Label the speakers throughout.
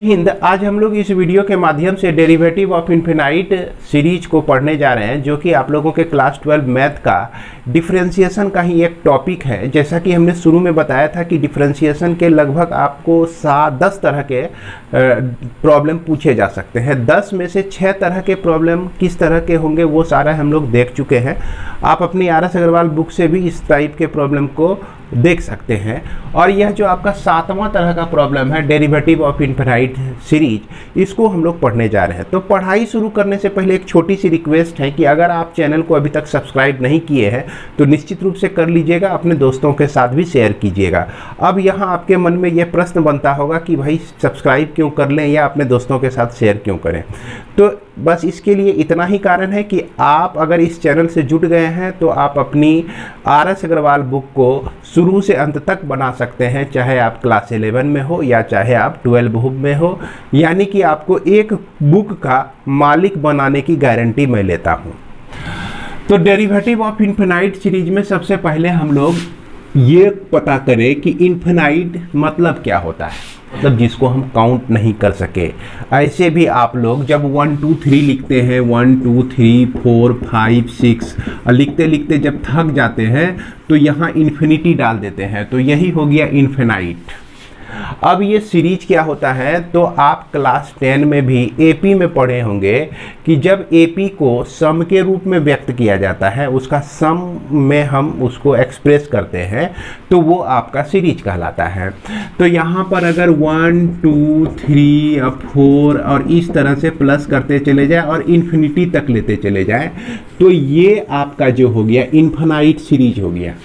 Speaker 1: हिंद। आज हम लोग इस वीडियो के माध्यम से डेरिवेटिव ऑफ इन्फिनाइट सीरीज को पढ़ने जा रहे हैं, जो कि आप लोगों के क्लास 12 मैथ का डिफरेंशिएशन का ही एक टॉपिक है। जैसा कि हमने शुरू में बताया था कि डिफरेंशिएशन के लगभग आपको 10 तरह के प्रॉब्लम पूछे जा सकते हैं। 10 में से 6 तरह के प्रॉब्लम किस तरह के होंगे वो सारा हम लोग देख चुके हैं। आप अपनी आर.एस. अग्रवाल बुक से भी इस टाइप के प्रॉब्लम को देख सकते हैं। और यह जो आपका 7वां तरह का प्रॉब्लम है डेरिवेटिव ऑफ इन्फिनाइट सीरीज, इसको हम लोग पढ़ने जा रहे हैं। तो पढ़ाई शुरू करने से पहले एक छोटी सी रिक्वेस्ट है कि अगर आप चैनल को अभी तक सब्सक्राइब नहीं किए हैं तो निश्चित रूप से कर लीजिएगा, अपने दोस्तों के साथ भी शेयर कीजिएगा। अब यहाँ आपके मन में यह प्रश्न बनता होगा कि भाई सब्सक्राइब क्यों कर लें या अपने दोस्तों के साथ शेयर क्यों करें। तो बस इसके लिए इतना ही कारण है कि आप अगर इस चैनल से जुड़ गए हैं तो आप अपनी आर.एस. अग्रवाल बुक को शुरू से अंत तक बना सकते हैं, चाहे आप क्लास 11 में हो या चाहे आप 12 बुक में हो। यानी कि आपको एक बुक का मालिक बनाने की गारंटी मैं लेता हूं। तो डेरिवेटिव ऑफ इन्फिनाइट सीरीज में सबसे पहले हम लोग ये पता करें कि इन्फिनाइट मतलब क्या होता है, मतलब जिसको हम काउंट नहीं कर सके। ऐसे भी आप लोग जब 1 2 3 लिखते हैं, 1 2 3 4 5 6 लिखते लिखते जब थक जाते हैं तो यहाँ इन्फिनिटी डाल देते हैं, तो यही हो गया इन्फिनाइट। अब ये सीरीज क्या होता है, तो आप क्लास 10 में भी एपी में पढ़े होंगे कि जब एपी को सम के रूप में व्यक्त किया जाता है, उसका सम में हम उसको एक्सप्रेस करते हैं, तो वो आपका सीरीज कहलाता है। तो यहाँ पर अगर 1 2 3 4 और इस तरह से प्लस करते चले जाए और इन्फिनिटी तक लेते चले जाए, तो ये आपका जो हो गया इन्फिनाइट सीरीज हो गया।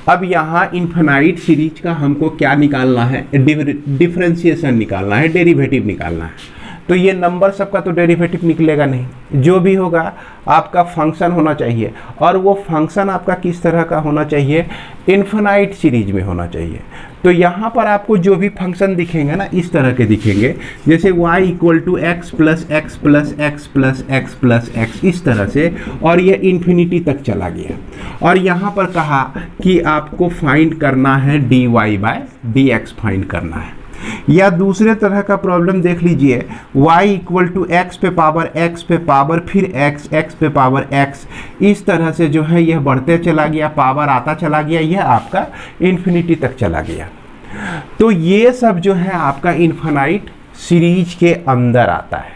Speaker 1: अब यहाँ इन्फिनाइट सीरीज का हमको क्या निकालना है, डिफरेंशिएशन निकालना है, डेरिवेटिव निकालना है। तो ये नंबर सबका तो डेरिवेटिव निकलेगा नहीं, जो भी होगा आपका फंक्शन होना चाहिए, और वो फंक्शन आपका किस तरह का होना चाहिए, इन्फिनाइट सीरीज में होना चाहिए। तो यहाँ पर आपको जो भी फंक्शन दिखेंगे ना, इस तरह के दिखेंगे, जैसे y = x + x + x + x + x, इस तरह से, और ये इन्फिनिटी तक चला गया। और यहाँ पर कहा कि आपको फाइंड करना है dy/dx फाइंड करना है। या दूसरे तरह का प्रॉब्लम देख लीजिए, y = x पे पावर x पे पावर फिर x पे पावर x, इस तरह से जो है यह बढ़ते चला गया, पावर आता चला गया, यह आपका इन्फिनिटी तक चला गया। तो ये सब जो है आपका इन्फिनाइट सीरीज के अंदर आता है।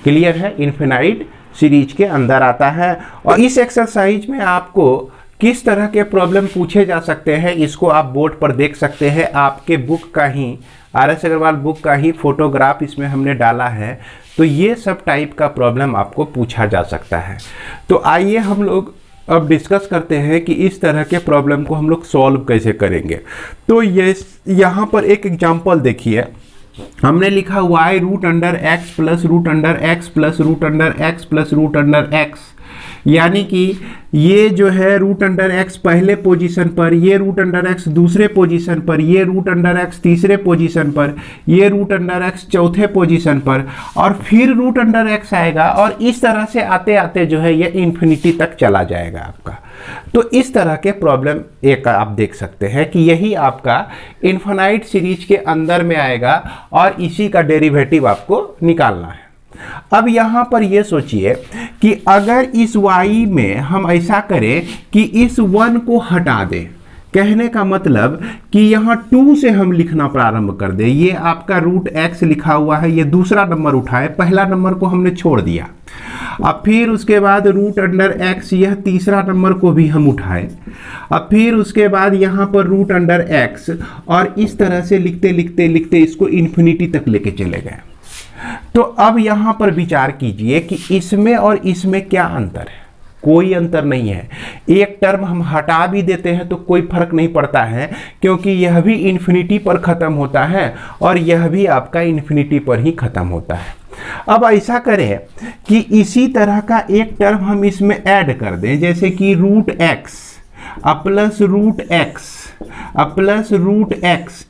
Speaker 1: क्लियर है, इन्फिनाइट सीरीज के अंदर आता है। और इस एक्सरसाइज में आपको किस तरह के प्रॉब्लम पूछे जा सकते हैं, इसको आप बोर्ड पर देख सकते हैं। आपके बुक का ही, आर.एस. अग्रवाल बुक का ही फोटोग्राफ इसमें हमने डाला है। तो ये सब टाइप का प्रॉब्लम आपको पूछा जा सकता है। तो आइए हम लोग अब डिस्कस करते हैं कि इस तरह के प्रॉब्लम को हम लोग सॉल्व कैसे करेंगे। तो ये यहाँ पर एक एग्जांपल देखिए, हमने लिखा y√x + √x + √x + √x, यानी कि ये जो है √x पहले पोजीशन पर, ये √x दूसरे पोजीशन पर, ये √x तीसरे पोजीशन पर, ये √x चौथे पोजीशन पर, और फिर √x आएगा, और इस तरह से आते आते जो है ये इन्फिनिटी तक चला जाएगा आपका। तो इस तरह के प्रॉब्लम एक आप देख सकते हैं कि यही आपका इन्फिनाइट सीरीज के अंदर में आएगा, और इसी का डेरिवेटिव आपको निकालना है। अब यहाँ पर ये सोचिए कि अगर इस y में हम ऐसा करें कि इस 1 को हटा दें, कहने का मतलब कि यहाँ 2 से हम लिखना प्रारंभ कर दें। ये आपका √x लिखा हुआ है, ये दूसरा नंबर उठाए, पहला नंबर को हमने छोड़ दिया। अब फिर उसके बाद √x, यह तीसरा नंबर को भी हम उठाए। अब फिर उसके बाद यहाँ पर √x, और इस तरह से लिखते लिखते लिखते इसको इन्फिनिटी तक लेके चले गए। तो अब यहाँ पर विचार कीजिए कि इसमें और इसमें क्या अंतर है। कोई अंतर नहीं है। एक टर्म हम हटा भी देते हैं तो कोई फर्क नहीं पड़ता है, क्योंकि यह भी इन्फिनिटी पर ख़त्म होता है और यह भी आपका इन्फिनिटी पर ही ख़त्म होता है। अब ऐसा करें कि इसी तरह का एक टर्म हम इसमें ऐड कर दें, जैसे कि √x प्लस √x,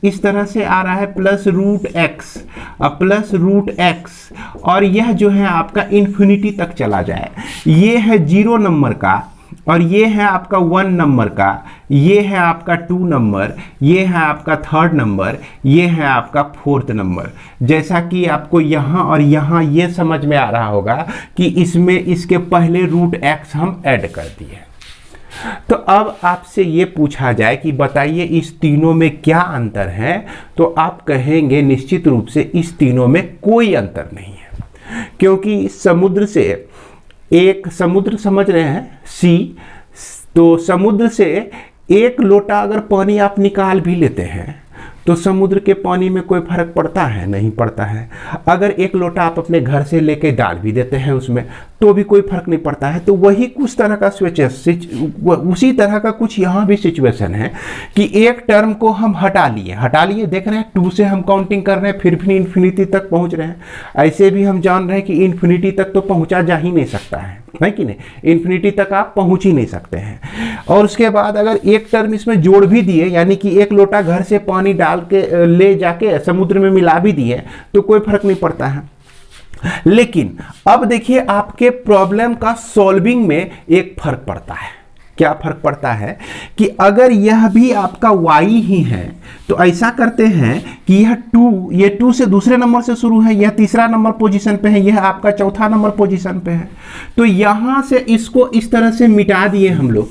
Speaker 1: इस तरह से आ रहा है, प्लस √x, और यह जो है आपका इन्फिनिटी तक चला जाए। ये है 0 नंबर का और ये है आपका 1 नंबर का, ये है आपका 2 नंबर, ये है आपका 3rd नंबर, ये है आपका 4th नंबर। जैसा कि आपको यहाँ और यहाँ ये समझ में आ रहा होगा कि इसमें इसके पहले √x हम ऐड कर दिए। तो अब आपसे ये पूछा जाए कि बताइए इस तीनों में क्या अंतर है, तो आप कहेंगे निश्चित रूप से इस तीनों में कोई अंतर नहीं है, क्योंकि समुद्र से एक समुद्र समझ रहे हैं सी, तो समुद्र से 1 लोटा अगर पानी आप निकाल भी लेते हैं तो समुद्र के पानी में कोई फर्क पड़ता है? नहीं पड़ता है। अगर 1 लोटा आप अपने घर से लेके डाल भी देते हैं उसमें तो भी कोई फर्क नहीं पड़ता है। तो वही कुछ तरह का उसी तरह का कुछ यहाँ भी सिचुएशन है कि एक टर्म को हम हटा लिए, देख रहे हैं 2 से हम काउंटिंग कर रहे हैं, फिर भी इन्फिनिटी तक पहुँच रहे हैं। ऐसे भी हम जान रहे हैं कि इन्फिनिटी तक तो पहुँचा जा ही नहीं सकता है कि नहीं, इन्फिनिटी तक आप पहुँच ही नहीं सकते हैं। और उसके बाद अगर एक टर्म इसमें जोड़ भी दिए, यानी कि 1 लोटा घर से पानी डाल के ले जाके समुद्र में मिला भी दिए, तो कोई फर्क नहीं पड़ता है। लेकिन अब देखिए आपके प्रॉब्लम का सॉल्विंग में एक फर्क पड़ता है। क्या फर्क पड़ता है कि अगर यह भी आपका y ही है तो ऐसा करते हैं कि ये 2 से दूसरे नंबर से शुरू है, यह तीसरा नंबर पोजीशन पे है, यह आपका चौथा नंबर पोजीशन पे है। तो यहां से इसको इस तरह से मिटा दिए हम लोग,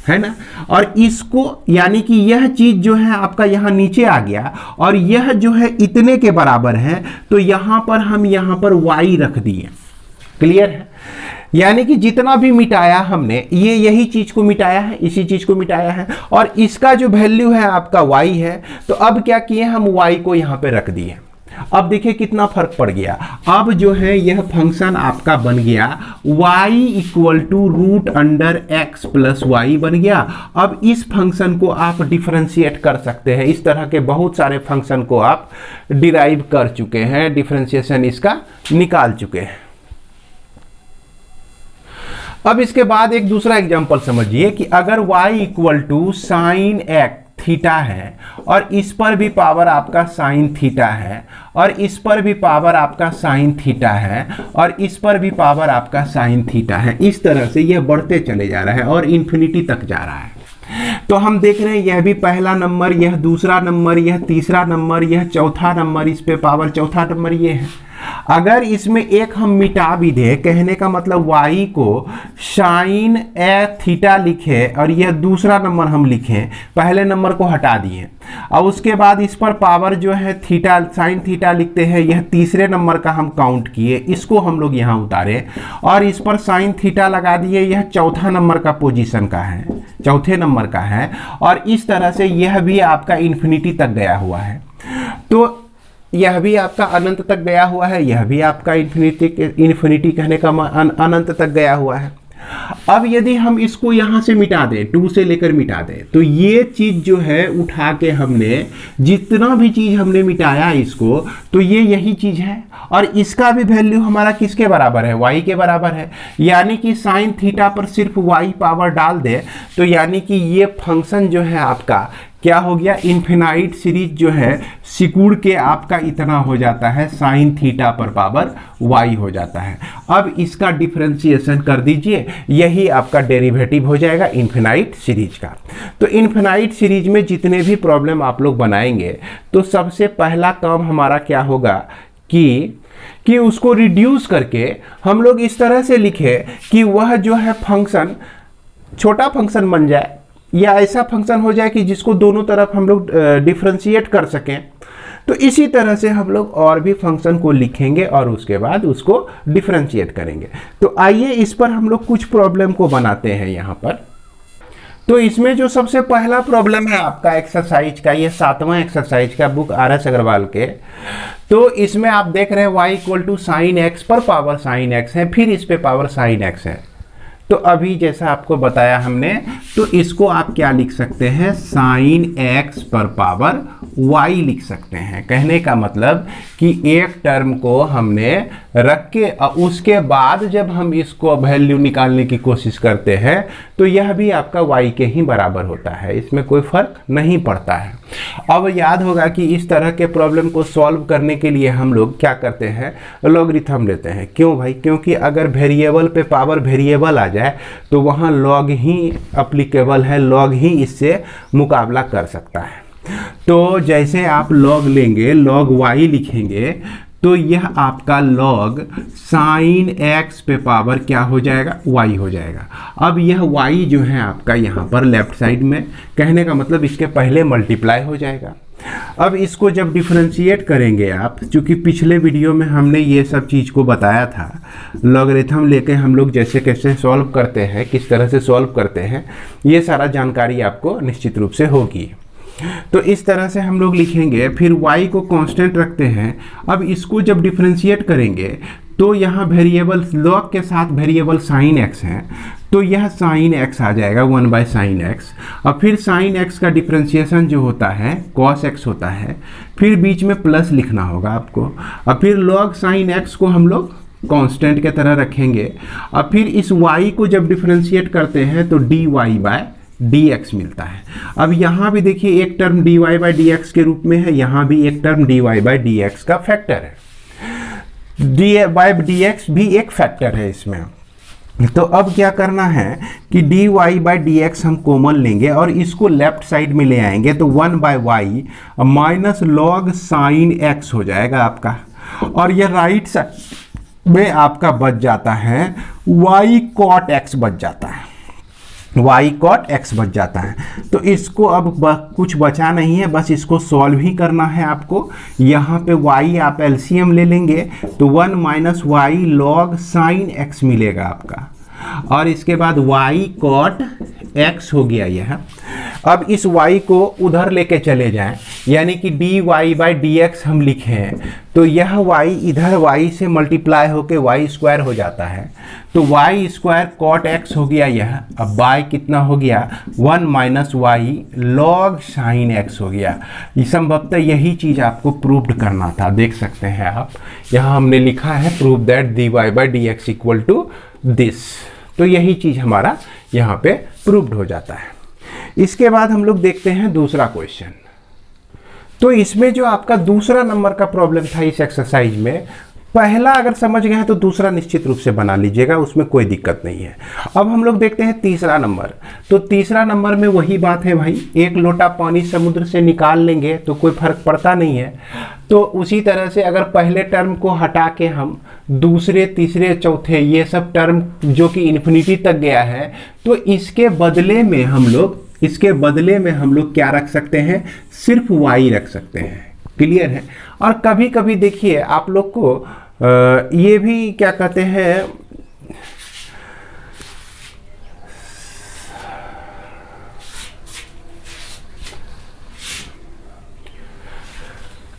Speaker 1: है ना, और इसको यानी कि यह चीज जो है आपका यहाँ नीचे आ गया और यह जो है इतने के बराबर है, तो यहाँ पर हम यहाँ पर y रख दिए। क्लियर है? यानी कि जितना भी मिटाया हमने ये यही चीज को मिटाया है, इसी चीज को मिटाया है, और इसका जो वैल्यू है आपका y है। तो अब क्या किए हम y को यहाँ पे रख दिए। अब देखिए कितना फर्क पड़ गया। अब जो है यह फंक्शन आपका बन गया y equal to √x plus y बन गया। अब इस फंक्शन को आप डिफरेंशिएट कर सकते हैं। इस तरह के बहुत सारे फंक्शन को आप डिराइव कर चुके हैं, डिफरेंशिएशन इसका निकाल चुके हैं। अब इसके बाद एक दूसरा एग्जांपल समझिए कि अगर y equal to sine x theta है और इस पर भी पावर आपका साइन थीटा है और इस पर भी पावर आपका साइन थीटा है और इस पर भी पावर आपका साइन थीटा है, इस तरह से यह बढ़ते चले जा रहा है और इन्फिनिटी तक जा रहा है। तो हम देख रहे हैं यह भी पहला नंबर, यह दूसरा नंबर, यह तीसरा नंबर, यह चौथा नंबर, इस पे पावर चौथा नंबर ये है। अगर इसमें एक हम मिटा भी दे, कहने का मतलब y को साइन ए थीटा लिखे और यह दूसरा नंबर हम लिखें, पहले नंबर को हटा दिए और उसके बाद इस पर पावर जो है थीटा साइन थीटा लिखते हैं, यह तीसरे नंबर का हम काउंट किए, इसको हम लोग यहाँ उतारे और इस पर साइन थीटा लगा दिए, यह चौथा नंबर का पोजीशन का है, चौथे नंबर का है, और इस तरह से यह भी आपका इन्फिनिटी तक गया हुआ है। तो यह भी आपका अनंत तक गया हुआ है, यह भी आपका इन्फिनिटी कहने का अनंत तक गया हुआ है। अब यदि हम इसको यहाँ से मिटा दें, 2 से लेकर मिटा दें, तो ये चीज़ जो है उठा के हमने जितना भी चीज़ हमने मिटाया इसको, तो ये यही चीज़ है और इसका भी वैल्यू हमारा किसके बराबर है? y के बराबर है। यानी कि साइन थीटा पर सिर्फ y पावर डाल दे तो यानी कि ये फंक्शन जो है आपका क्या हो गया, इन्फिनाइट सीरीज जो है सिकुड़ के आपका इतना हो जाता है, साइन थीटा पर पावर y हो जाता है। अब इसका डिफरेंशिएशन कर दीजिए, यही आपका डेरिवेटिव हो जाएगा इन्फिनाइट सीरीज का। तो इन्फिनाइट सीरीज में जितने भी प्रॉब्लम आप लोग बनाएंगे तो सबसे पहला काम हमारा क्या होगा कि उसको रिड्यूस करके हम लोग इस तरह से लिखे कि वह जो है फंक्शन छोटा फंक्शन बन जाए या ऐसा फंक्शन हो जाए कि जिसको दोनों तरफ हम लोग डिफरेंशिएट कर सकें। तो इसी तरह से हम लोग और भी फंक्शन को लिखेंगे और उसके बाद उसको डिफरेंशिएट करेंगे। तो आइए इस पर हम लोग कुछ प्रॉब्लम को बनाते हैं यहाँ पर। तो इसमें जो सबसे पहला प्रॉब्लम है आपका एक्सरसाइज का, ये 7वां एक्सरसाइज का बुक RS अग्रवाल के, तो इसमें आप देख रहे हैं y equal to sine x पर पावर साइन एक्स है, फिर इस पे पावर साइन एक्स है। तो अभी जैसा आपको बताया हमने, तो इसको आप क्या लिख सकते हैं, साइन एक्स पर पावर y लिख सकते हैं। कहने का मतलब कि एक टर्म को हमने रख के उसके बाद जब हम इसको वैल्यू निकालने की कोशिश करते हैं तो यह भी आपका y के ही बराबर होता है, इसमें कोई फर्क नहीं पड़ता है। अब याद होगा कि इस तरह के प्रॉब्लम को सॉल्व करने के लिए हम लोग क्या करते हैं, लॉगरिथम लेते हैं। क्यों भाई? क्योंकि अगर वेरिएबल पे पावर वेरिएबल आ जाए तो वहाँ लॉग ही अप्लीकेबल है, लॉग ही इससे मुकाबला कर सकता है। तो जैसे आप लॉग लेंगे, लॉग y लिखेंगे तो यह आपका लॉग साइन x पे पावर क्या हो जाएगा, y हो जाएगा। अब यह y जो है आपका यहाँ पर लेफ्ट साइड में, कहने का मतलब इसके पहले मल्टीप्लाई हो जाएगा। अब इसको जब डिफरेंशिएट करेंगे आप, चूँकि पिछले वीडियो में हमने ये सब चीज़ को बताया था, लॉगरिथम लेके हम लोग जैसे कैसे सॉल्व करते हैं, किस तरह से सॉल्व करते हैं, ये सारा जानकारी आपको निश्चित रूप से होगी। तो इस तरह से हम लोग लिखेंगे, फिर y को कांस्टेंट रखते हैं। अब इसको जब डिफरेंशिएट करेंगे तो यहाँ वेरिएबल लॉग के साथ वेरिएबल साइन x है, तो यह साइन x आ जाएगा 1/sin x। और फिर साइन x का डिफरेंशिएशन जो होता है cos x होता है, फिर बीच में प्लस लिखना होगा आपको। और फिर लॉग साइन x को हम लोग कांस्टेंट के तरह रखेंगे। और फिर इस y को जब डिफरेंशिएट करते हैं तो dy/dx मिलता है। अब यहाँ भी देखिए एक टर्म dy/dx के रूप में है, यहाँ भी एक टर्म dy/dx का फैक्टर है, dy/dx भी एक फैक्टर है इसमें। तो अब क्या करना है कि dy/dx हम कॉमन लेंगे और इसको लेफ्ट साइड में ले आएंगे तो 1/y minus log sine x हो जाएगा आपका। और यह राइट साइड में आपका बच जाता है y cot x बच जाता है, y cot x बच जाता है। तो इसको अब कुछ बचा नहीं है, बस इसको सॉल्व ही करना है आपको। यहाँ पे y आप एलसीएम ले लेंगे तो 1 minus y log sine x मिलेगा आपका, और इसके बाद y cot x हो गया यह। अब इस y को उधर लेके चले जाएं, यानी कि dy/dx हम लिखें तो यह y इधर y से मल्टीप्लाई होके y स्क्वायर हो जाता है, तो y स्क्वायर cot x हो गया यह। अब y कितना हो गया, 1 minus y log sine x हो गया। ये संभवतः यही चीज़ आपको प्रूव्ड करना था, देख सकते हैं आप यहाँ हमने लिखा है prove that dy/dx equal to this. तो यही चीज़ हमारा यहाँ पे प्रूव्ड हो जाता है। इसके बाद हम लोग देखते हैं दूसरा क्वेश्चन। तो इसमें जो आपका दूसरा नंबर का प्रॉब्लम था इस एक्सरसाइज में, पहला अगर समझ गए हैं तो दूसरा निश्चित रूप से बना लीजिएगा, उसमें कोई दिक्कत नहीं है। अब हम लोग देखते हैं तीसरा नंबर। तो तीसरा नंबर में वही बात है भाई, एक लोटा पानी समुद्र से निकाल लेंगे तो कोई फर्क पड़ता नहीं है। तो उसी तरह से अगर पहले टर्म को हटा के हम दूसरे, तीसरे, चौथे ये सब टर्म जो कि इन्फिनिटी तक गया है, तो इसके बदले में हम लोग क्या रख सकते हैं, सिर्फ y रख सकते हैं। क्लियर है? और कभी कभी देखिए आप लोग को ये भी क्या कहते हैं,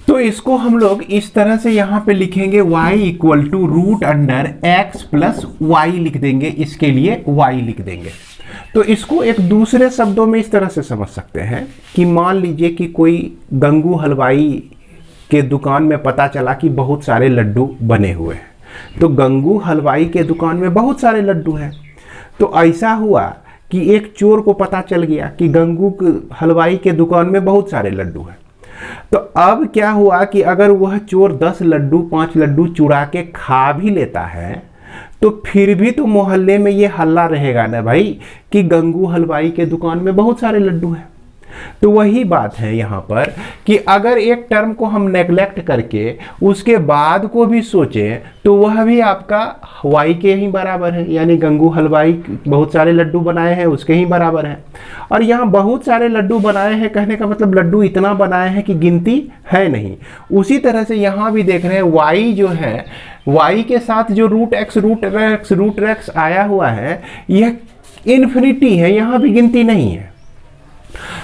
Speaker 1: तो इसको हम लोग इस तरह से यहाँ पे लिखेंगे y equal to root under x plus y लिख देंगे, इसके लिए y लिख देंगे। तो इसको एक दूसरे शब्दों में इस तरह से समझ सकते हैं कि मान लीजिए कि कोई गंगू हलवाई के दुकान में पता चला कि बहुत सारे लड्डू बने हुए हैं। तो गंगू हलवाई के दुकान में बहुत सारे लड्डू हैं। तो ऐसा हुआ कि एक चोर को पता चल गया कि गंगू हलवाई के दुकान में बहुत सारे लड्डू हैं। तो अब क्या हुआ कि अगर वह चोर 10 लड्डू 5 लड्डू चुरा के खा भी लेता है तो फिर भी तो मोहल्ले में ये हल्ला रहेगा ना भाई कि गंगू हलवाई के दुकान में बहुत सारे लड्डू हैं। तो वही बात है यहाँ पर कि अगर एक टर्म को हम नेग्लेक्ट करके उसके बाद को भी सोचें तो वह भी आपका y के ही बराबर है, यानी गंगू हलवाई बहुत सारे लड्डू बनाए हैं उसके ही बराबर है। और यहाँ बहुत सारे लड्डू बनाए हैं, कहने का मतलब लड्डू इतना बनाए हैं कि गिनती है नहीं। उसी तरह से यहाँ भी देख रहे हैं y जो है, y के साथ जो रूट एक्स आया हुआ है यह इन्फिनिटी है, यहाँ भी गिनती नहीं है।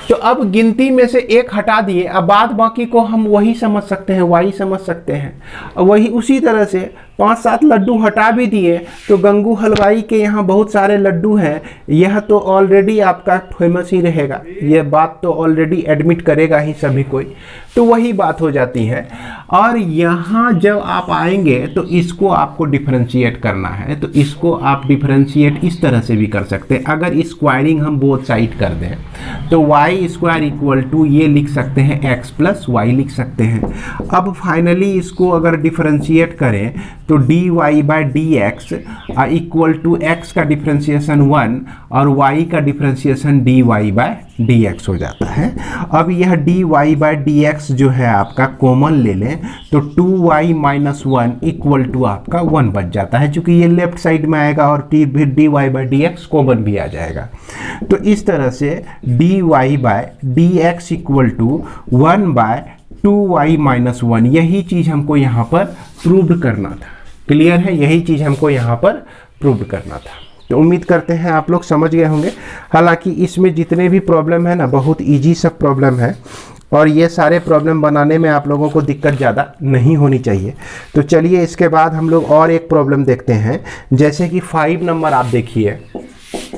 Speaker 1: तो अब गिनती में से एक हटा दिए, अब बाद बाकी को हम वही समझ सकते हैं, y समझ सकते हैं। वही उसी तरह से 5-7 लड्डू हटा भी दिए तो गंगू हलवाई के यहाँ बहुत सारे लड्डू हैं, यह तो ऑलरेडी आपका फेमस ही रहेगा, यह बात तो ऑलरेडी एडमिट करेगा ही सभी कोई, तो वही बात हो जाती है। और यहाँ जब आप आएंगे तो इसको आपको डिफरेंशिएट करना है, तो इसको आप डिफरेंशिएट इस तरह से भी कर सकते हैं। अगर स्क्वायरिंग हम बोथ साइड कर दें तो वाई स्क्वायर इक्वल टू ये लिख सकते हैं एक्स प्लस वाई लिख सकते हैं। अब फाइनली इसको अगर डिफरेंशिएट करें तो d y by d x equal to x का डिफरेंशिएशन 1 और वाई का differentiation d y by d x हो जाता है। अब यह d y by d x जो है आपका कॉमन ले लें तो 2y माइनस 1 इक्वल टू आपका 1 बच जाता है, क्योंकि ये लेफ्ट साइड में आएगा और फिर d y by d x common भी आ जाएगा। तो इस तरह से d y by d x equal to 1 by 2y minus 1, यही चीज़ हमको यहाँ पर प्रूव करना था। क्लियर है, यही चीज़ हमको यहाँ पर प्रूव करना था। तो उम्मीद करते हैं आप लोग समझ गए होंगे। हालांकि इसमें जितने भी प्रॉब्लम है ना, बहुत इजी सब प्रॉब्लम है और ये सारे प्रॉब्लम बनाने में आप लोगों को दिक्कत ज़्यादा नहीं होनी चाहिए। तो चलिए इसके बाद हम लोग और एक प्रॉब्लम देखते हैं, जैसे कि 5 नंबर आप देखिए।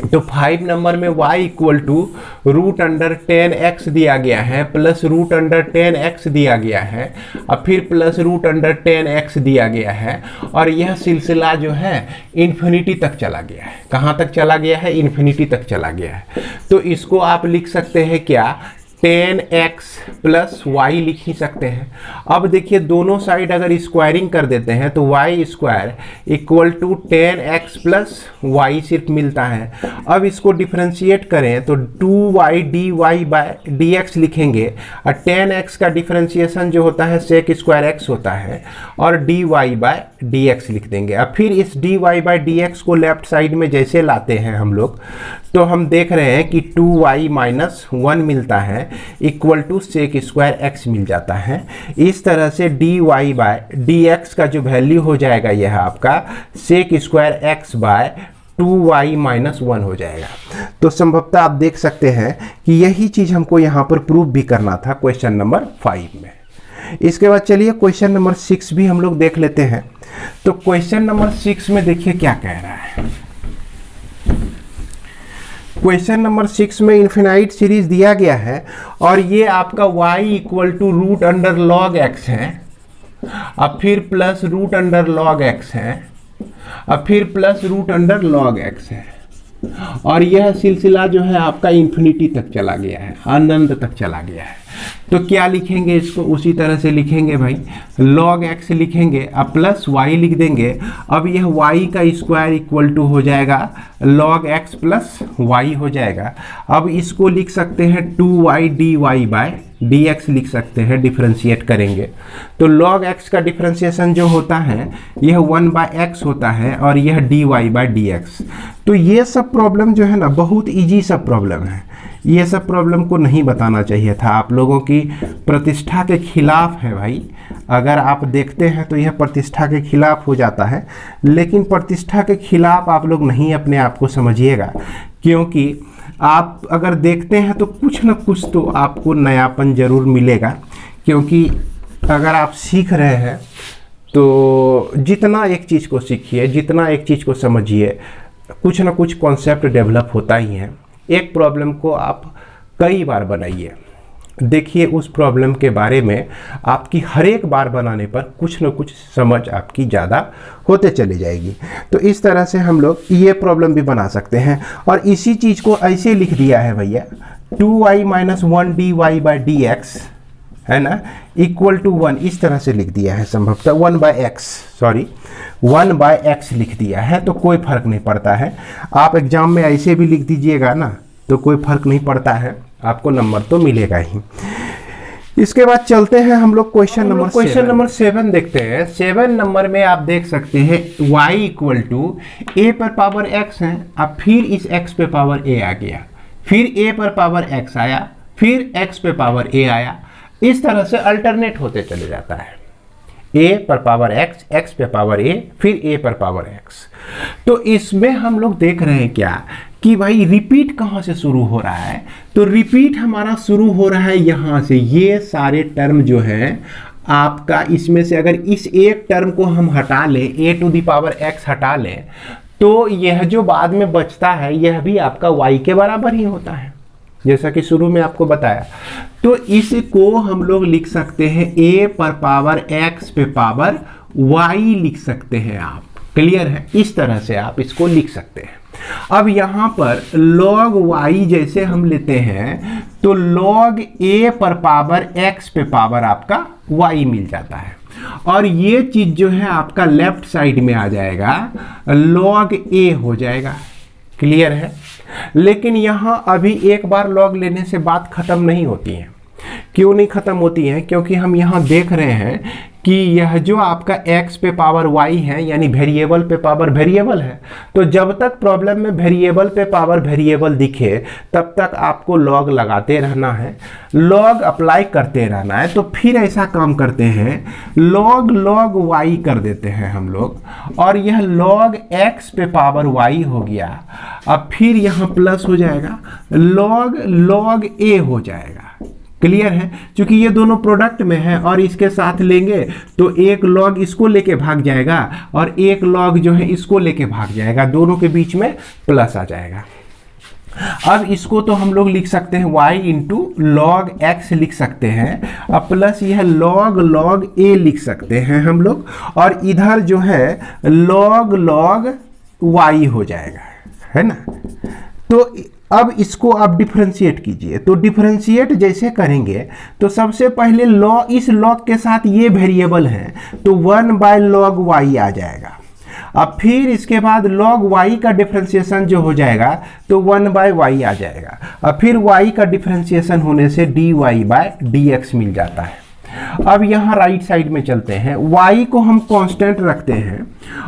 Speaker 1: तो 5 नंबर में y equal to root under 10x दिया गया है प्लस रूट अंडर 10x दिया गया है और फिर प्लस रूट अंडर 10x दिया गया है, और यह सिलसिला जो है इन्फिनिटी तक चला गया है। कहाँ तक चला गया है? इन्फिनिटी तक चला गया है। तो इसको आप लिख सकते हैं क्या? 10x प्लस वाई लिख ही सकते हैं। अब देखिए दोनों साइड अगर स्क्वायरिंग कर देते हैं तो y square equal to 10x plus y सिर्फ मिलता है। अब इसको डिफरेंशिएट करें तो 2y dy बाय dx लिखेंगे और 10x का डिफरेंशिएशन जो होता है sec स्क्वायर x होता है और dy बाय dx लिख देंगे। अब फिर इस dy बाय dx को लेफ्ट साइड में जैसे लाते हैं हम लोग तो हम देख रहे हैं कि 2y माइनस 1 मिलता है equal to sec square x मिल जाता है। इस तरह से dy बाय dx का जो वैल्यू हो जाएगा यह आपका sec square x by 2y minus 1 हो जाएगा। तो संभवतः आप देख सकते हैं कि यही चीज़ हमको यहाँ पर प्रूव भी करना था क्वेश्चन नंबर 5 में। इसके बाद चलिए क्वेश्चन नंबर 6 भी हम लोग देख लेते हैं। तो क्वेश्चन नंबर 6 में देखिए क्या कह रहा है। क्वेश्चन नंबर 6 में इन्फिनाइट सीरीज दिया गया है और ये आपका y equal to root under log x है, अब फिर plus root under log x है, अब फिर plus root under log x है, और यह सिलसिला जो है आपका इन्फिनिटी तक चला गया है, अनंत तक चला गया है। तो क्या लिखेंगे इसको? उसी तरह से लिखेंगे भाई, log x लिखेंगे अब प्लस y लिख देंगे। अब यह y का स्क्वायर इक्वल टू हो जाएगा log x प्लस y हो जाएगा। अब इसको लिख सकते हैं 2y dy बाय dx लिख सकते हैं, डिफरेंशिएट करेंगे तो log x का डिफरेंशिएशन जो होता है यह 1 बाय x होता है और यह dy बाय dx। तो ये सब प्रॉब्लम जो है ना बहुत इजी सब प्रॉब्लम है, ये सब प्रॉब्लम को नहीं बताना चाहिए था, आप लोगों की प्रतिष्ठा के खिलाफ है भाई। अगर आप देखते हैं तो यह प्रतिष्ठा के खिलाफ हो जाता है, लेकिन प्रतिष्ठा के खिलाफ आप लोग नहीं अपने आप को समझिएगा, क्योंकि आप अगर देखते हैं तो कुछ ना कुछ तो आपको नयापन जरूर मिलेगा। क्योंकि अगर आप सीख रहे हैं तो जितना एक चीज़ को सीखिए, जितना एक चीज़ को समझिए, कुछ ना कुछ कॉन्सेप्ट डेवलप होता ही है। एक प्रॉब्लम को आप कई बार बनाइए, देखिए उस प्रॉब्लम के बारे में आपकी हर एक बार बनाने पर कुछ न कुछ समझ आपकी ज़्यादा होते चली जाएगी। तो इस तरह से हम लोग ये प्रॉब्लम भी बना सकते हैं और इसी चीज़ को ऐसे लिख दिया है भैया 2y minus 1 dy by d x है ना इक्वल टू 1, इस तरह से लिख दिया है। संभवतः 1 बाय एक्स लिख दिया है, तो कोई फर्क नहीं पड़ता है। आप एग्जाम में ऐसे भी लिख दीजिएगा ना तो कोई फर्क नहीं पड़ता है, आपको नंबर तो मिलेगा ही। इसके बाद चलते हैं हम लोग क्वेश्चन नंबर 7 देखते हैं। 7 नंबर में आप देख सकते हैं y इक्वल टू a पर पावर x है, अब फिर इस x पे पावर a आ गया, फिर a पर पावर x आया, फिर x पे पावर a आया। इस तरह से अल्टरनेट होते चले जाता है, a पर पावर x, x पे पावर a, फिर a पर पावर x। तो इसमें हम लोग देख रहे हैं क्या कि भाई रिपीट कहाँ से शुरू हो रहा है? तो रिपीट हमारा शुरू हो रहा है यहाँ से। ये सारे टर्म जो है आपका इसमें से अगर इस एक टर्म को हम हटा लें, a to the power x हटा लें, तो यह जो बाद में बचता है यह भी आपका y के बराबर ही होता है, जैसा कि शुरू में आपको बताया। तो इसको हम लोग लिख सकते हैं a पर पावर x पे पावर y लिख सकते हैं आप। क्लियर है? इस तरह से आप इसको लिख सकते हैं। अब यहाँ पर log y जैसे हम लेते हैं तो log a पर पावर x पे पावर आपका y मिल जाता है, और ये चीज जो है आपका लेफ्ट साइड में आ जाएगा, log a हो जाएगा। क्लियर है? लेकिन यहाँ अभी एक बार log लेने से बात खत्म नहीं होती है। क्यों नहीं खत्म होती है? क्योंकि हम यहाँ देख रहे हैं कि यह जो आपका x पे पावर y है, यानी वेरिएबल पे पावर वेरिएबल है, तो जब तक प्रॉब्लम में वेरिएबल पे पावर वेरिएबल दिखे तब तक आपको log लगाते रहना है, log अप्लाई करते रहना है। तो फिर ऐसा काम करते हैं, log y कर देते हैं हम लोग, और यह log x पे पावर y हो गया। अब फिर यहाँ प्लस हो जाएगा, log a हो जाएगा। क्लियर है? क्योंकि ये दोनों प्रोडक्ट में है और इसके साथ लेंगे तो एक log इसको लेके भाग जाएगा और एक log जो है इसको लेके भाग जाएगा, दोनों के बीच में प्लस आ जाएगा। अब इसको तो हम लोग लिख सकते हैं y इंटू log x लिख सकते हैं, अब प्लस यह log a लिख सकते हैं हम लोग, और इधर जो है log y हो जाएगा, है ना। तो अब इसको आप डिफरेंशिएट कीजिए। तो डिफरेंशिएट जैसे करेंगे तो सबसे पहले इस log के साथ ये वेरिएबल है तो 1/log y आ जाएगा। अब फिर इसके बाद log y का डिफरेंशिएशन जो हो जाएगा तो 1/y आ जाएगा। अब फिर y का डिफरेंशिएशन होने से dy/dx मिल जाता है। अब यहाँ राइट साइड में चलते हैं, y को हम कांस्टेंट रखते हैं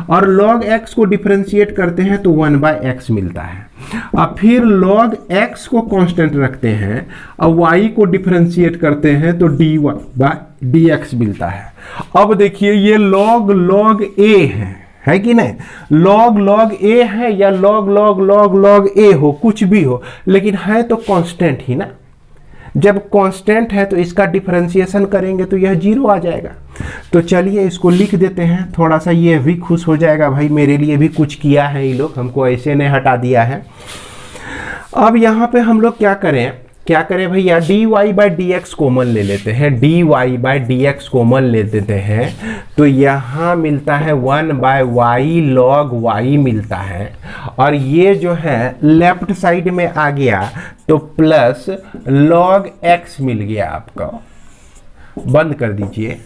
Speaker 1: और log x को डिफरेंशिएट करते हैं तो 1/x मिलता है। अब फिर log x को कांस्टेंट रखते हैं और y को डिफरेंशिएट करते हैं तो dy/dx मिलता है। अब देखिए ये log a है कि नहीं? log a है या log a हो, कुछ भी हो, लेकिन है तो कांस्टेंट ही ना। जब कांस्टेंट है तो इसका डिफरेंशिएशन करेंगे तो यह 0 आ जाएगा। तो चलिए इसको लिख देते हैं, थोड़ा सा ये भी खुश हो जाएगा, भाई मेरे लिए भी कुछ किया है ये लोग, हमको ऐसे नहीं हटा दिया है। अब यहाँ पे हम लोग क्या करें भैया, dy/dx कॉमन ले लेते हैं, dy/dx कॉमन ले देते हैं तो यहाँ मिलता है 1/y log y मिलता है, और ये जो है लेफ्ट साइड में आ गया तो प्लस log x मिल गया आपका, बंद कर दीजिए,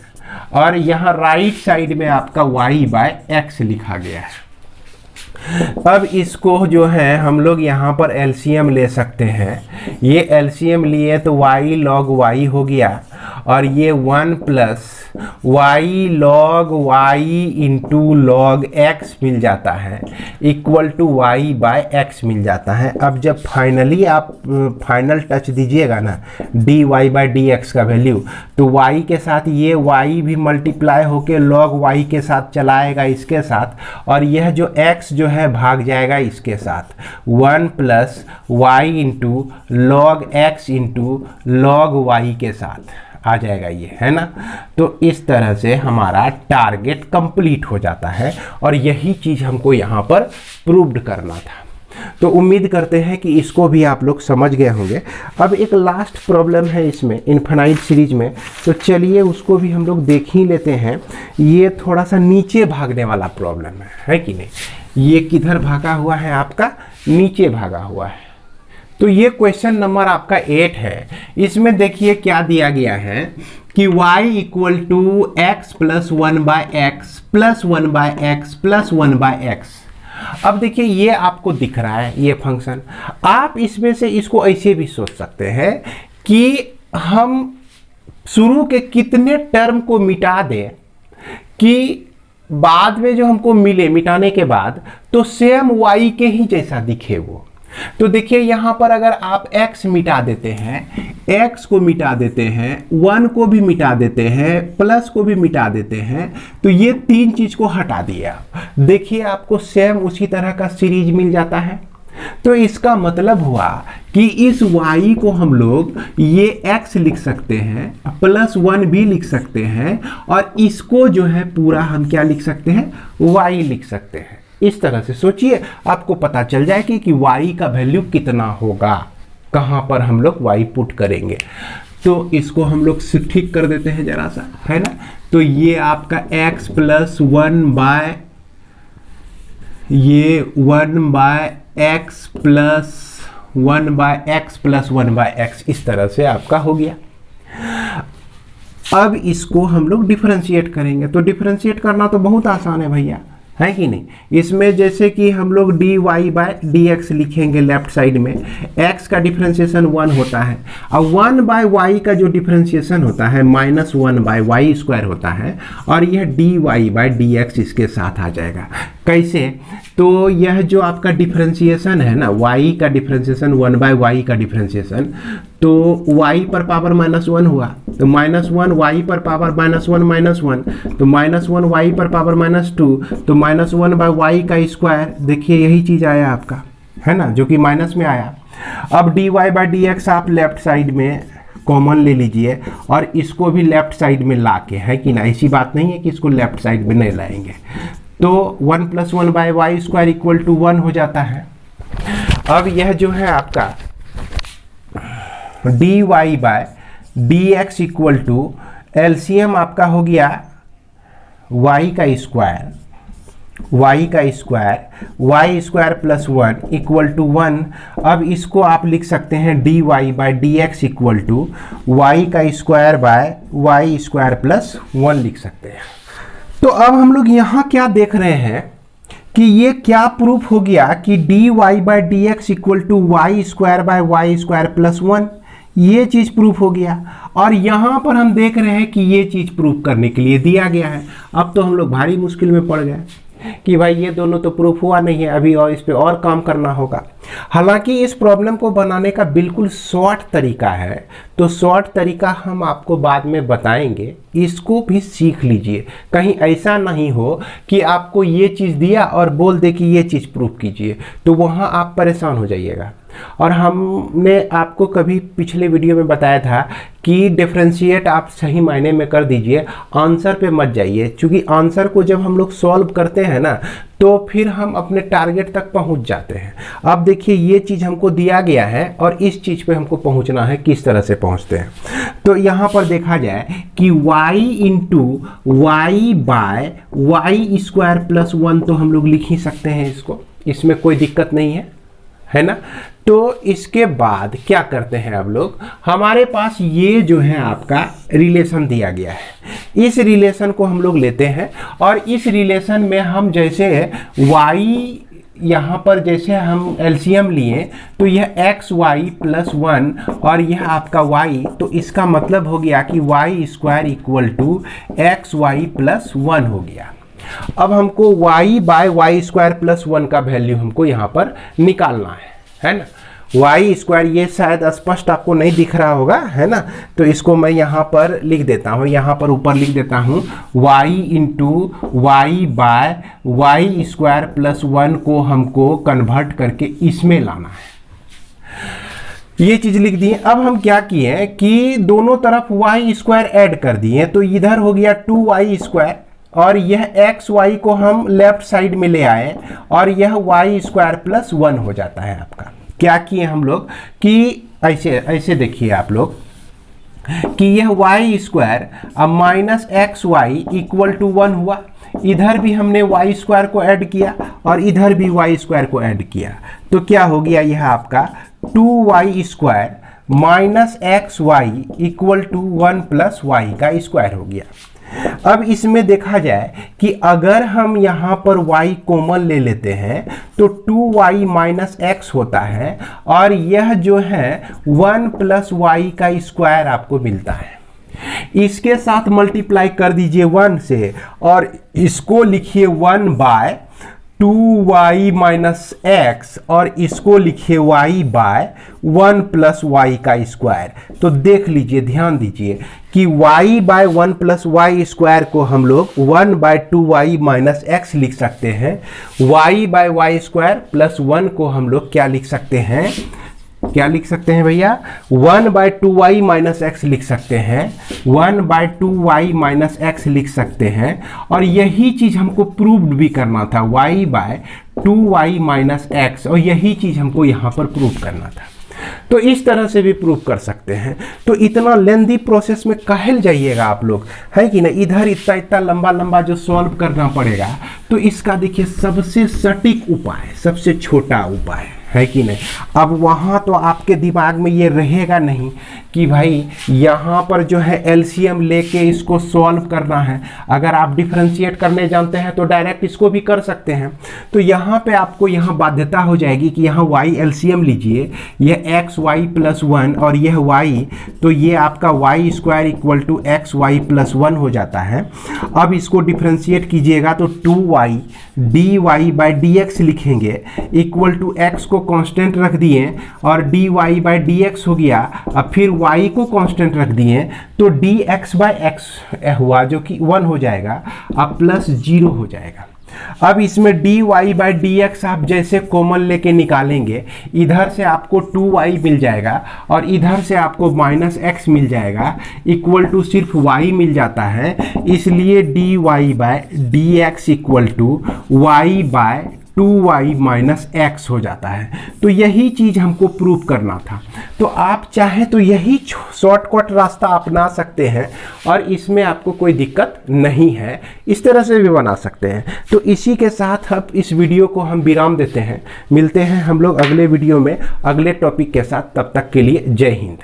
Speaker 1: और यहाँ राइट साइड में आपका y/x लिखा गया है। अब इसको जो है हम लोग यहाँ पर एलसीएम ले सकते हैं, ये एलसीएम लिए तो y log y हो गया, और ये 1 plus y log y into log x मिल जाता है इक्वल टू y/x मिल जाता है। अब जब फाइनली आप फाइनल टच दीजिएगा ना dy/dx का वैल्यू, तो y के साथ ये y भी मल्टीप्लाई होके log y के साथ चलाएगा इसके साथ, और यह जो x जो है भाग जाएगा इसके साथ, 1 plus y into log x into log y के साथ आ जाएगा ये, है ना। तो इस तरह से हमारा टारगेट कंप्लीट हो जाता है, और यही चीज़ हमको यहाँ पर प्रूव्ड करना था। तो उम्मीद करते हैं कि इसको भी आप लोग समझ गए होंगे। अब एक लास्ट प्रॉब्लम है इसमें इनफाइनाइट सीरीज में, तो चलिए उसको भी हम लोग देख ही लेते हैं। ये थोड़ा सा नीचे भागने वाला प्रॉब्लम है कि नहीं। ये किधर भागा हुआ है? आपका नीचे भागा हुआ है। तो ये क्वेश्चन नंबर आपका 8 है। इसमें देखिए क्या दिया गया है कि y equal to x plus 1/x plus 1/x plus 1/x। अब देखिए ये आपको दिख रहा है ये फंक्शन, आप इसमें से इसको ऐसे भी सोच सकते हैं कि हम शुरू के कितने टर्म को मिटा दें कि बाद में जो हमको मिले मिटाने के बाद तो सेम y के ही जैसा दिखे वो। तो देखिए यहाँ पर अगर आप x मिटा देते हैं, x को मिटा देते हैं, 1 को भी मिटा देते हैं, प्लस को भी मिटा देते हैं, तो ये 3 चीज को हटा दिया, देखिए आपको सेम उसी तरह का सीरीज मिल जाता है। तो इसका मतलब हुआ कि इस y को हम लोग ये x लिख सकते हैं, +1 भी लिख सकते हैं, और इसको जो है पूरा हम क्या लिख सकते हैं, y लिख सकते हैं। इस तरह से सोचिए, आपको पता चल जाएगी कि y का वैल्यू कितना होगा, कहाँ पर हम लोग y पुट करेंगे। तो इसको हम लोग ठीक कर देते हैं जरा सा, है ना। तो ये आपका x + 1 बाय ये 1 by x + 1 by x + 1 by x इस तरह से आपका हो गया। अब इसको हम लोग डिफरेंशिएट करेंगे। तो डिफरेंशिएट करना तो बहुत आसान है भैया, है कि नहीं। इसमें जैसे कि हम लोग dy/dx लिखेंगे लेफ्ट साइड में, x का डिफरेंशिएशन 1 होता है, और 1/y का जो डिफरेंशिएशन होता है -1/y² होता है, और यह dy/dx इसके साथ आ जाएगा। कैसे? तो यह जो आपका डिफरेंशिएशन है ना, y का डिफरेंशिएशन 1/y का डिफरेंशिएशन, तो y पर पावर -1 हुआ, तो -1 y पर पावर -1 तो -1 y पर पावर -2, तो -1/y का स्क्वायर, देखिए यही चीज़ आया आपका, है ना, जो कि माइनस में आया। अब dy/dx आप लेफ्ट साइड में कॉमन ले लीजिए, और इसको भी लेफ्ट साइड में ला के, है कि ना, ऐसी बात नहीं है कि इसको लेफ्ट साइड में नहीं लाएंगे। तो 1 + 1/y² = 1 हो जाता है। अब यह जो है आपका dy/dx = एलसीएम आपका हो गया y² + 1 = 1। अब इसको आप लिख सकते हैं dy/dx = y² + 1 लिख सकते हैं। तो अब हम लोग यहाँ क्या देख रहे हैं कि ये क्या प्रूफ हो गया कि dy/dx = y² + 1, ये चीज़ प्रूफ हो गया। और यहाँ पर हम देख रहे हैं कि ये चीज़ प्रूफ करने के लिए दिया गया है। अब तो हम लोग भारी मुश्किल में पड़ गए कि भाई ये दोनों तो प्रूफ हुआ नहीं है, अभी और इस पे और काम करना होगा। हालांकि इस प्रॉब्लम को बनाने का बिल्कुल शॉर्ट तरीका है, तो शॉर्ट तरीका हम आपको बाद में बताएंगे, इसको भी सीख लीजिए। कहीं ऐसा नहीं हो कि आपको ये चीज़ दिया और बोल दे कि ये चीज़ प्रूफ कीजिए, तो वहाँ आप परेशान हो जाइएगा। और हमने आपको कभी पिछले वीडियो में बताया था कि डिफरेंशिएट आप सही मायने में कर दीजिए, आंसर पे मत जाइए, क्योंकि आंसर को जब हम लोग सॉल्व करते हैं ना, तो फिर हम अपने टारगेट तक पहुंच जाते हैं। अब देखिए ये चीज़ हमको दिया गया है और इस चीज़ पे हमको पहुंचना है, किस तरह से पहुंचते हैं। तो यहाँ पर देखा जाए कि y × y/y² + 1 तो हम लोग लिख ही सकते हैं इसको, इसमें कोई दिक्कत नहीं है ना। तो इसके बाद क्या करते हैं अब लोग, हमारे पास ये जो है आपका रिलेशन दिया गया है, इस रिलेशन को हम लोग लेते हैं, और इस रिलेशन में हम जैसे y यहाँ पर जैसे हम एलसीएम लिए, तो यह xy + 1 और यह आपका y, तो इसका मतलब हो गया कि y² = xy + 1 हो गया। अब हमको y/y² + 1 का वैल्यू हमको यहाँ पर निकालना है ना। y², ये शायद स्पष्ट आपको नहीं दिख रहा होगा, है ना, तो इसको मैं यहाँ पर लिख देता हूँ, यहाँ पर ऊपर लिख देता हूँ y × y/y² + 1 को हमको कन्वर्ट करके इसमें लाना है, ये चीज़ लिख दिए। अब हम क्या किए कि दोनों तरफ y² ऐड कर दिए, तो इधर हो गया 2y², और यह xy को हम लेफ्ट साइड में ले आए, और यह y² + 1 हो जाता है आपका। क्या किए हम लोग कि ऐसे देखिए आप लोग कि यह y² अब -xy = 1 हुआ, इधर भी हमने y² को ऐड किया और इधर भी y² को ऐड किया, तो क्या हो गया यह आपका 2y² - xy = 1 + y² हो गया। अब इसमें देखा जाए कि अगर हम यहाँ पर y कॉमन ले लेते हैं तो 2y - x होता है, और यह जो है 1 + y² आपको मिलता है। इसके साथ मल्टीप्लाई कर दीजिए 1 से, और इसको लिखिए 1/2y - x, और इसको लिखिए y/1 + y²। तो देख लीजिए, ध्यान दीजिए कि y/1 + y² को हम लोग 1/2y - x लिख सकते हैं, y/y² + 1 को हम लोग क्या लिख सकते हैं, क्या लिख सकते हैं भैया, 1/2y माइनस एक्स लिख सकते हैं, 1/2y माइनस एक्स लिख सकते हैं। और यही चीज़ हमको प्रूव्ड भी करना था, y/2y माइनस एक्स, और यही चीज़ हमको यहाँ पर प्रूव करना था। तो इस तरह से भी प्रूव कर सकते हैं। तो इतना लेंदी प्रोसेस में काहे जाइएगा आप लोग, है कि ना, इधर इतना इतना लंबा लंबा जो सॉल्व करना पड़ेगा। तो इसका देखिए सबसे सटीक उपाय, सबसे छोटा उपाय, है कि नहीं। अब वहाँ तो आपके दिमाग में ये रहेगा नहीं कि भाई यहाँ पर जो है एलसीएम लेके इसको सॉल्व करना है। अगर आप डिफरेंशिएट करने जानते हैं तो डायरेक्ट इसको भी कर सकते हैं। तो यहाँ पे आपको यहाँ बाध्यता हो जाएगी कि यहाँ y एलसीएम लीजिए, यह xy+1 और यह y, तो ये आपका y² = xy+1 हो जाता है। अब इसको डिफरेंशिएट कीजिएगा तो 2y dy/dx लिखेंगे, इक्वल टू x को कांस्टेंट रख दिए और dy/dx हो गया। अब फिर y को कांस्टेंट रख दिए तो dx/x हुआ जो कि 1 हो जाएगा, अब प्लस 0 हो जाएगा। अब इसमें dy/dx आप जैसे कॉमन लेके निकालेंगे, इधर से आपको 2y मिल जाएगा और इधर से आपको -x मिल जाएगा, इक्वल टू सिर्फ y मिल जाता है। इसलिए dy/dx equal to y/2y minus x हो जाता है। तो यही चीज़ हमको प्रूव करना था। तो आप चाहे तो यही शॉर्टकट रास्ता अपना सकते हैं और इसमें आपको कोई दिक्कत नहीं है, इस तरह से भी बना सकते हैं। तो इसी के साथ अब इस वीडियो को हम विराम देते हैं। मिलते हैं हम लोग अगले वीडियो में अगले टॉपिक के साथ, तब तक के लिए जय हिंद।